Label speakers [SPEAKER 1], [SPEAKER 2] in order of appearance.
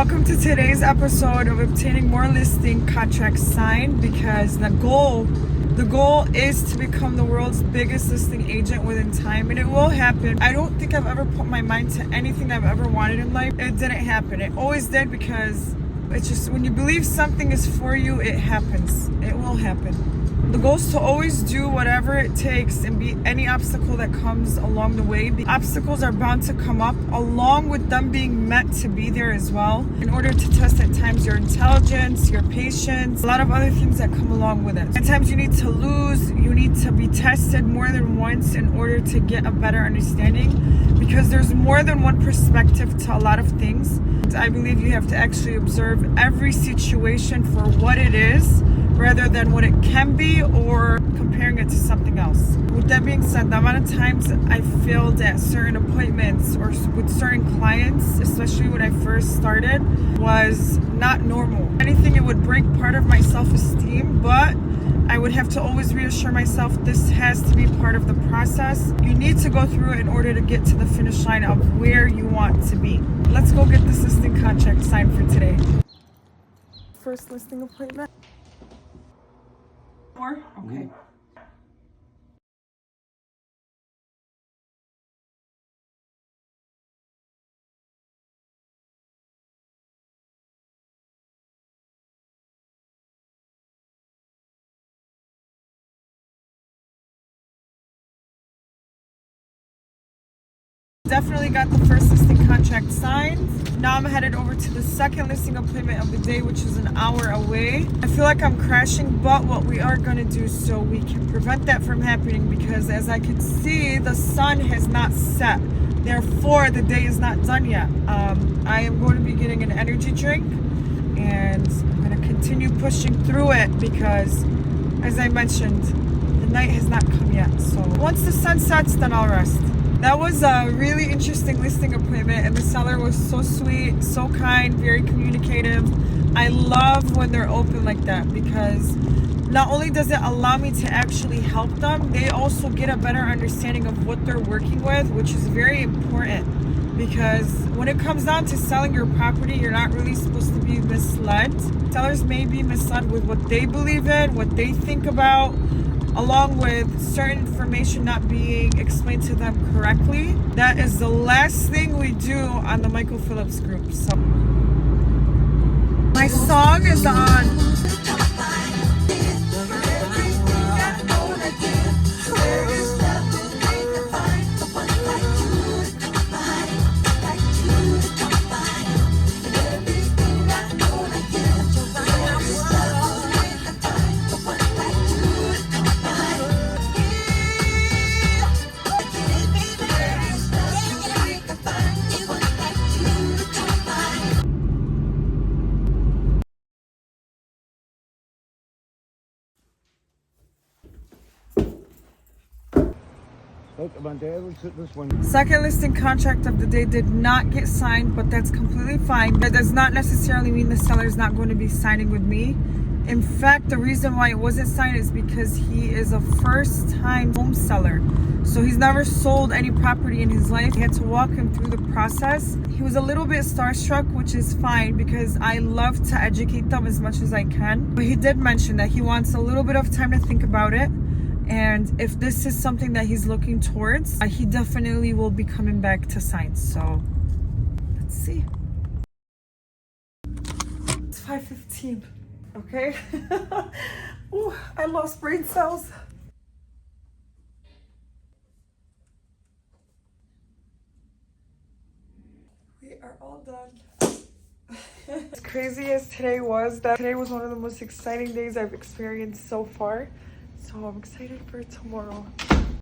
[SPEAKER 1] Welcome to today's episode of obtaining more listing contracts signed, because the goal is to become the world's biggest listing agent within time, and it will happen. I don't think I've ever put my mind to anything I've ever wanted in life. It didn't happen. It always did, because it's just when you believe something is for you, it happens. It will happen. The goal is to always do whatever it takes and beat any obstacle that comes along the way. The obstacles are bound to come up, along with them being meant to be there as well, in order to test at times your intelligence, your patience, a lot of other things that come along with it. At times you need to lose, you need to be tested more than once in order to get a better understanding, because there's more than one perspective to a lot of things. I believe you have to actually observe every situation for what it is, rather than what it can be or comparing it to something else. With that being said, the amount of times I failed at certain appointments or with certain clients, especially when I first started, was not normal. If anything, it would break part of my self-esteem, but I would have to always reassure myself this has to be part of the process. You need to go through it in order to get to the finish line of where you want to be. Let's go get this listing contract signed for today. First listing appointment. Okay. Definitely got the first listing contract signed. Now I'm headed over to the second listing appointment of the day, which is an hour away. I feel like I'm crashing, but what we are going to do so we can prevent that from happening, because as I can see, the sun has not set. Therefore, the day is not done yet. I am going to be getting an energy drink, and I'm going to continue pushing through it because, as I mentioned, the night has not come yet. So once the sun sets, then I'll rest. That was a really interesting listing appointment, and the seller was so sweet, so kind, very communicative. I love when they're open like that, because not only does it allow me to actually help them, they also get a better understanding of what they're working with, which is very important, because when it comes down to selling your property, you're not really supposed to be misled. Sellers may be misled with what they believe in, what they think about, along with certain information not being explained to them correctly. That is the last thing we do on the Michael Phillips group. So my song is on. Second listing contract of the day did not get signed, but that's completely fine. That does not necessarily mean the seller is not going to be signing with me. In fact, the reason why it wasn't signed is because he is a first-time home seller. So he's never sold any property in his life. I had to walk him through the process. He was a little bit starstruck, which is fine, because I love to educate them as much as I can. But he did mention that he wants a little bit of time to think about it. And if this is something that he's looking towards, he definitely will be coming back to sign. So let's see. It's 5:15. Okay. Ooh, I lost brain cells. We are all done. As crazy as today was, today was one of the most exciting days I've experienced so far. So I'm excited for tomorrow.